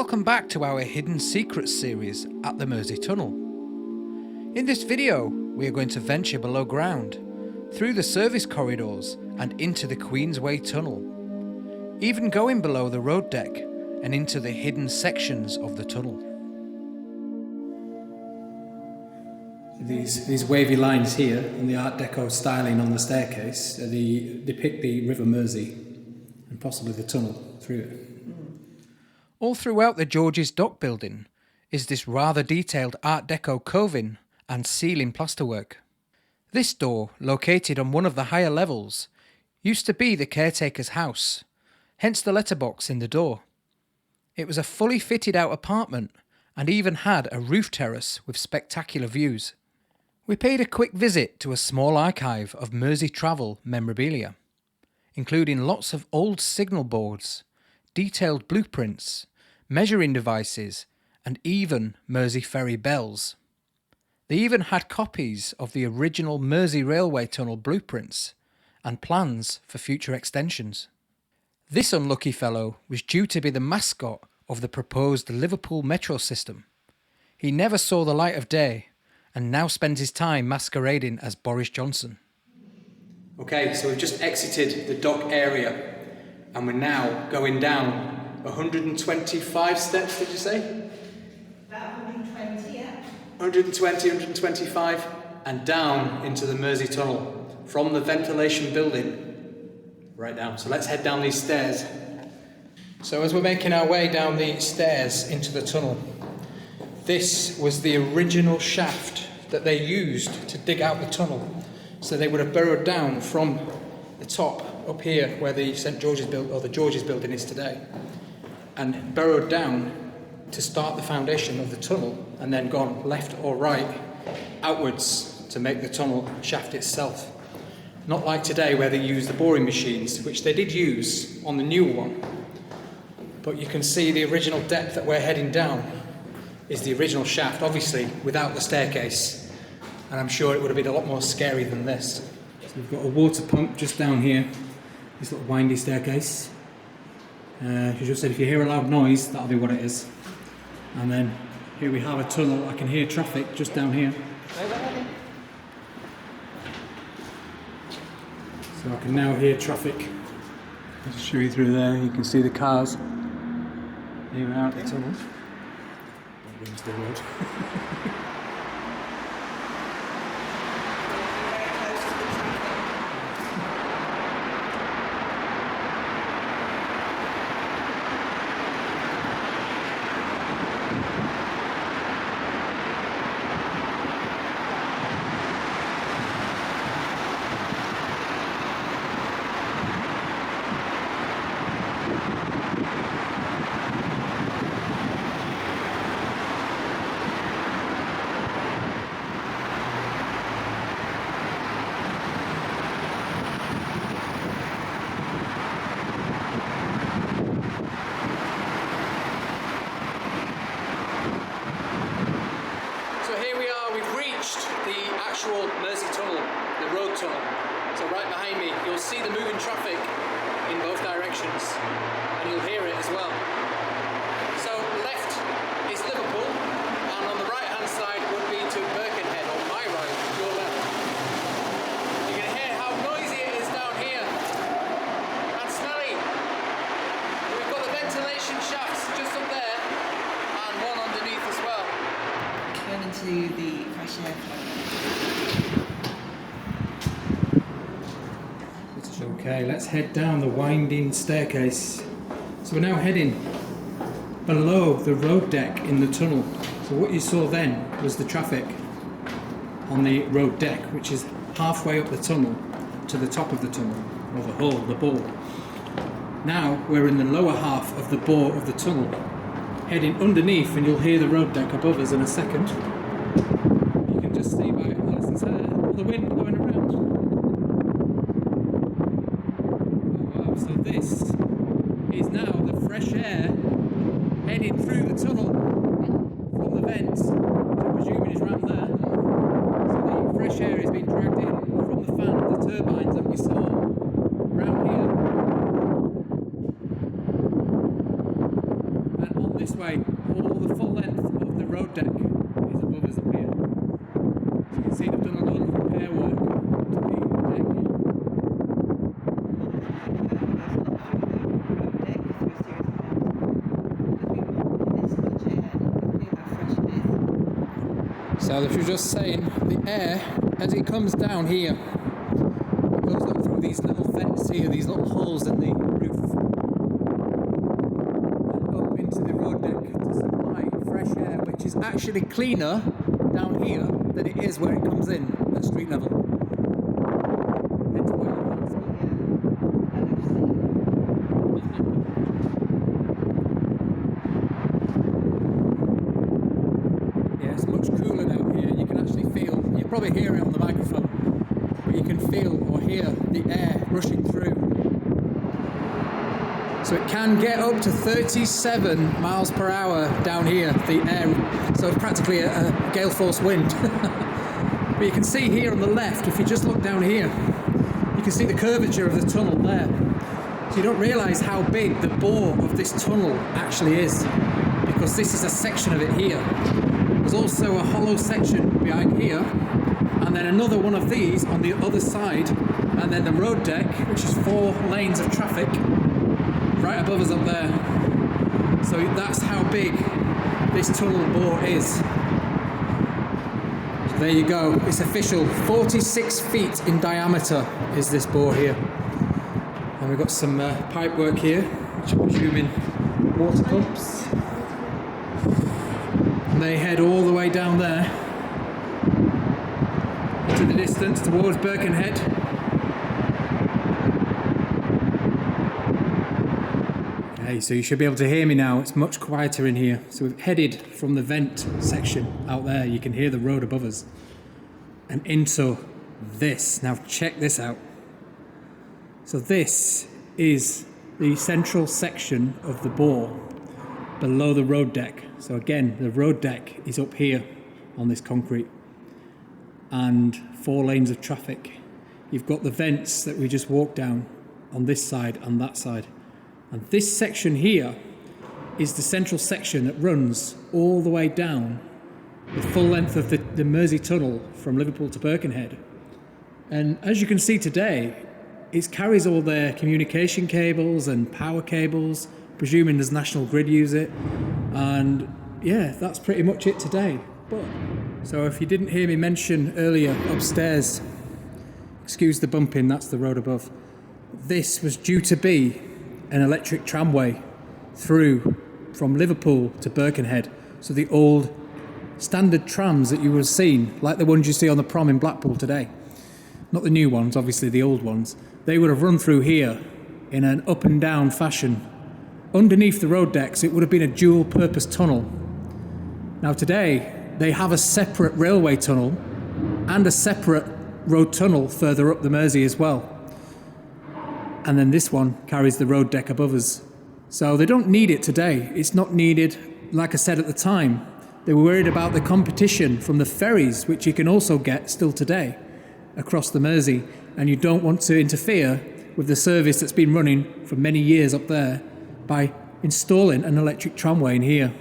Welcome back to our Hidden Secrets series at the Mersey Tunnel. In this video, we are going to venture below ground, through the service corridors and into the Queensway Tunnel, even going below the road deck and into the hidden sections of the tunnel. These wavy lines here and the Art Deco styling on the staircase depict the River Mersey and possibly the tunnel through it. All throughout the George's Dock building is this rather detailed Art Deco coving and ceiling plasterwork. This door, located on one of the higher levels, used to be the caretaker's house, hence the letterbox in the door. It was a fully fitted out apartment and even had a roof terrace with spectacular views. We paid a quick visit to a small archive of Mersey Travel memorabilia, including lots of old signal boards, detailed blueprints, measuring devices, and even Mersey ferry bells. They even had copies of the original Mersey Railway Tunnel blueprints and plans for future extensions. This unlucky fellow was due to be the mascot of the proposed Liverpool metro system. He never saw the light of day and now spends his time masquerading as Boris Johnson. Okay, so we've just exited the dock area and we're now going down 125 steps, did you say? About 120, yeah. 120, 125, and down into the Mersey Tunnel from the ventilation building right down. So let's head down these stairs. So as we're making our way down the stairs into the tunnel, this was the original shaft that they used to dig out the tunnel. So they would have burrowed down from the top up here where the St George's building, or the George's building is today, and burrowed down to start the foundation of the tunnel and then gone left or right outwards to make the tunnel shaft itself. Not like today where they use the boring machines, which they did use on the newer one. But you can see the original depth that we're heading down is the original shaft, obviously without the staircase. And I'm sure it would have been a lot more scary than this. So we've got a water pump just down here, this little windy staircase. She just said if you hear a loud noise, that'll be what it is. And then here we have a tunnel. I can hear traffic just down here. So I can now hear traffic. I'll just show you through there. You can see the cars. Here we are at the tunnel. That rings the road. Actual Mersey Tunnel, the road tunnel. So right behind me, you'll see the moving traffic in both directions, and you'll hear it as well. So left is Liverpool, and on the right hand side would be to Birkenhead, on my right, your left. You can hear how noisy it is down here, and smelly. We've got the ventilation shafts just up there, and one underneath as well. Going into the fresh air flow. Okay, let's head down the winding staircase. So we're now heading below the road deck in the tunnel. So what you saw then was the traffic on the road deck, which is halfway up the tunnel to the top of the tunnel, or the hole, the bore. Now we're in the lower half of the bore of the tunnel, heading underneath, and you'll hear the road deck above us in a second. You can just see by Alison's hair, the wind going around. So this is now the fresh air heading through the tunnel from the vents, which I'm presuming is around there. So the fresh air is being dragged in from the fan of the turbines that we saw around here. And on this way So if you're just saying, the air, as it comes down here, it goes up through these little vents here, these little holes in the roof, and up into the road deck to supply fresh air, which is actually cleaner down here than it is where it comes in at street level. Hence why you can't smell. Yeah, it's much cooler down here. You can actually feel, you probably hear it on the microphone, but you can feel or hear the air rushing through. So it can get up to 37 miles per hour down here, the air, so it's practically a gale force wind. But you can see here on the left, if you just look down here, you can see the curvature of the tunnel there. So you don't realise how big the bore of this tunnel actually is, because this is a section of it here. There's also a hollow section behind here, and then another one of these on the other side, and then the road deck, which is 4 lanes of traffic, right above us up there. So that's how big this tunnel bore is. So there you go, it's official. 46 feet in diameter is this bore here. And we've got some pipe work here, which I'm assuming water pumps. And they head all the way down there into the distance towards Birkenhead. So you should be able to hear me now. It's much quieter in here. So we've headed from the vent section out there. You can hear the road above us. And into this. Now check this out. So this is the central section of the bore below the road deck. So again, the road deck is up here on this concrete. And 4 lanes of traffic. You've got the vents that we just walked down on this side and that side. And this section here is the central section that runs all the way down the full length of the Mersey Tunnel from Liverpool to Birkenhead. And as you can see today, it carries all their communication cables and power cables, presuming there's National Grid use it. And yeah, that's pretty much it today. So if you didn't hear me mention earlier upstairs, excuse the bumping, that's the road above. This was due to be an electric tramway through from Liverpool to Birkenhead. So the old standard trams that you would have seen, like the ones you see on the prom in Blackpool today, not the new ones, obviously the old ones, they would have run through here in an up and down fashion. Underneath the road decks, it would have been a dual purpose tunnel. Now today, they have a separate railway tunnel and a separate road tunnel further up the Mersey as well. And then this one carries the road deck above us. So they don't need it today. It's not needed, like I said at the time. They were worried about the competition from the ferries, which you can also get still today across the Mersey. And you don't want to interfere with the service that's been running for many years up there by installing an electric tramway in here.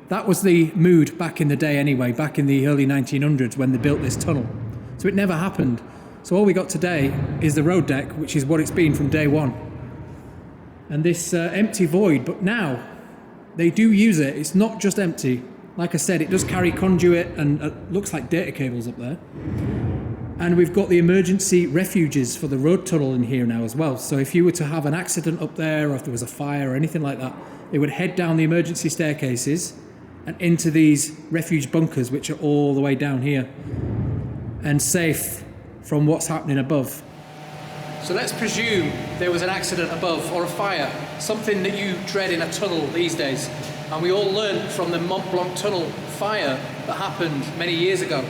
That was the mood back in the day anyway, back in the early 1900s when they built this tunnel. So it never happened. So all we got today is the road deck, which is what it's been from day one. And this empty void, but now they do use it. It's not just empty. Like I said, it does carry conduit and looks like data cables up there. And we've got the emergency refuges for the road tunnel in here now as well. So if you were to have an accident up there, or if there was a fire or anything like that, they would head down the emergency staircases and into these refuge bunkers, which are all the way down here and safe from what's happening above. So let's presume there was an accident above or a fire, something that you dread in a tunnel these days. And we all learned from the Mont Blanc tunnel fire that happened many years ago.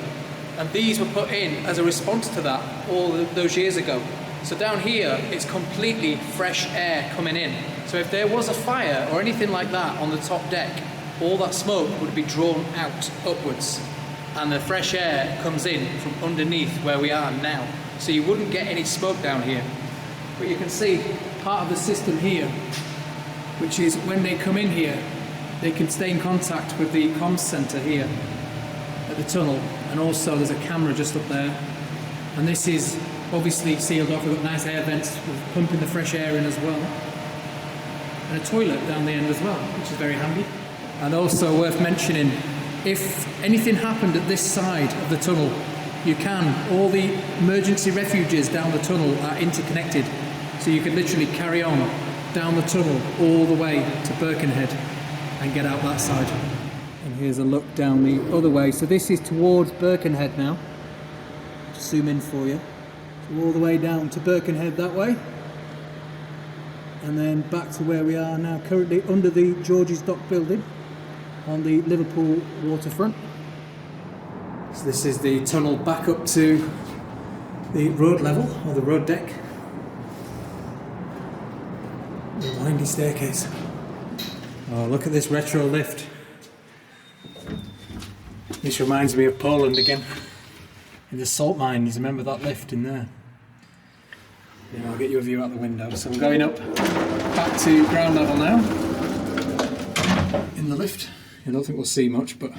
And these were put in as a response to that all those years ago. So down here, it's completely fresh air coming in. So if there was a fire or anything like that on the top deck, all that smoke would be drawn out upwards. And the fresh air comes in from underneath where we are now. So you wouldn't get any smoke down here. But you can see part of the system here, which is when they come in here, they can stay in contact with the comms centre here at the tunnel. And also there's a camera just up there. And this is obviously sealed off. We've got nice air vents pumping the fresh air in as well. And a toilet down the end as well, which is very handy. And also worth mentioning, if anything happened at this side of the tunnel, you can. All the emergency refuges down the tunnel are interconnected, so you can literally carry on down the tunnel all the way to Birkenhead and get out that side. And here's a look down the other way. So this is towards Birkenhead now. Just zoom in for you. So all the way down to Birkenhead that way. And then back to where we are now, currently under the George's Dock building on the Liverpool waterfront. So this is the tunnel back up to the road level, or the road deck. The windy staircase. Oh, look at this retro lift. This reminds me of Poland again. In the salt mines, remember that lift in there? Yeah, I'll get you a view out the window. So I'm going up back to ground level now. In the lift. I don't think we'll see much, but...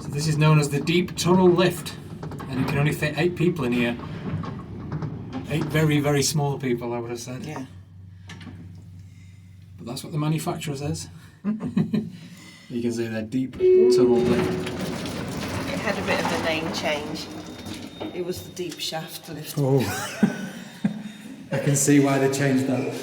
So this is known as the deep tunnel lift. And it can only fit 8 people in here. 8 very, very small people, I would have said. Yeah. But that's what the manufacturer says. You can see that deep tunnel lift. It had a bit of a name change. It was the deep shaft lift. Oh, I can see why they changed that.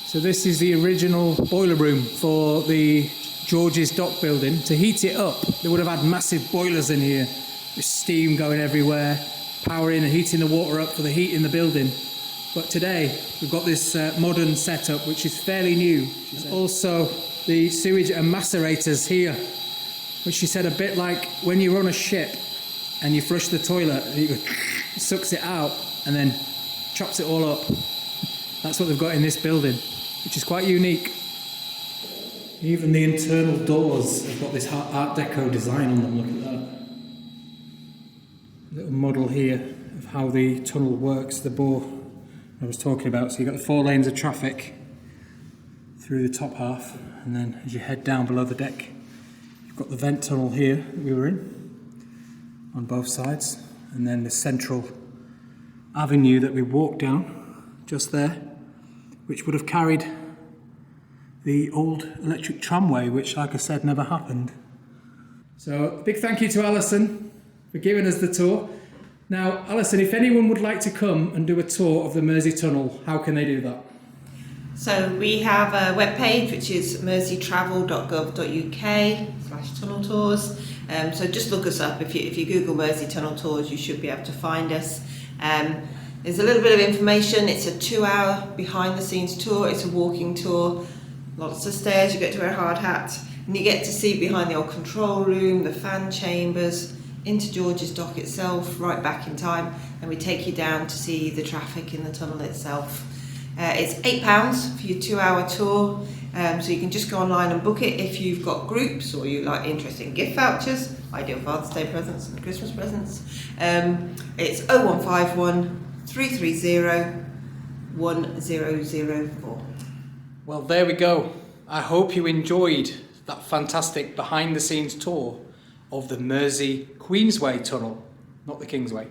So this is the original boiler room for the George's Dock building. To heat it up, they would have had massive boilers in here with steam going everywhere, powering and heating the water up for the heat in the building. But today, we've got this modern setup, which is fairly new. Also, the sewage and macerators here, which she said a bit like when you're on a ship and you flush the toilet, it sucks it out and then chops it all up. That's what they've got in this building, which is quite unique. Even the internal doors have got this Art Deco design on them, look at that. Little model here of how the tunnel works, the bore I was talking about. So you've got the 4 lanes of traffic through the top half, and then as you head down below the deck, you've got the vent tunnel here that we were in on both sides, and then the central avenue that we walked down just there, which would have carried the old electric tramway, which, like I said, never happened. So big thank you to Alison for giving us the tour. Now, Alison, if anyone would like to come and do a tour of the Mersey Tunnel, how can they do that? So we have a webpage which is merseytravel.gov.uk/tunnel tours. So just look us up. If you Google Mersey Tunnel Tours, you should be able to find us. There's a little bit of information. It's a 2-hour behind the scenes tour. It's a walking tour. Lots of stairs. You get to wear a hard hat, and you get to see behind the old control room, the fan chambers, into George's Dock itself, right back in time, and we take you down to see the traffic in the tunnel itself. It's £8 for your 2-hour tour, so you can just go online and book it if you've got groups or you like interested in gift vouchers, ideal Father's Day presents and Christmas presents. It's 0151 330 1004. Well, there we go. I hope you enjoyed that fantastic behind the scenes tour of the Mersey Queensway Tunnel, not the Kingsway.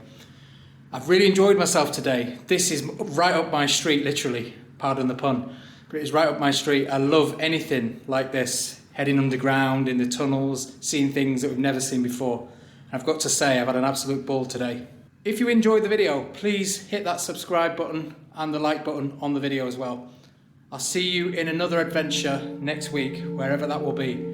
I've really enjoyed myself today. This is right up my street, literally, pardon the pun, but it is right up my street. I love anything like this, heading underground in the tunnels, seeing things that we've never seen before. I've got to say, I've had an absolute ball today. If you enjoyed the video, please hit that subscribe button and the like button on the video as well. I'll see you in another adventure next week, wherever that will be.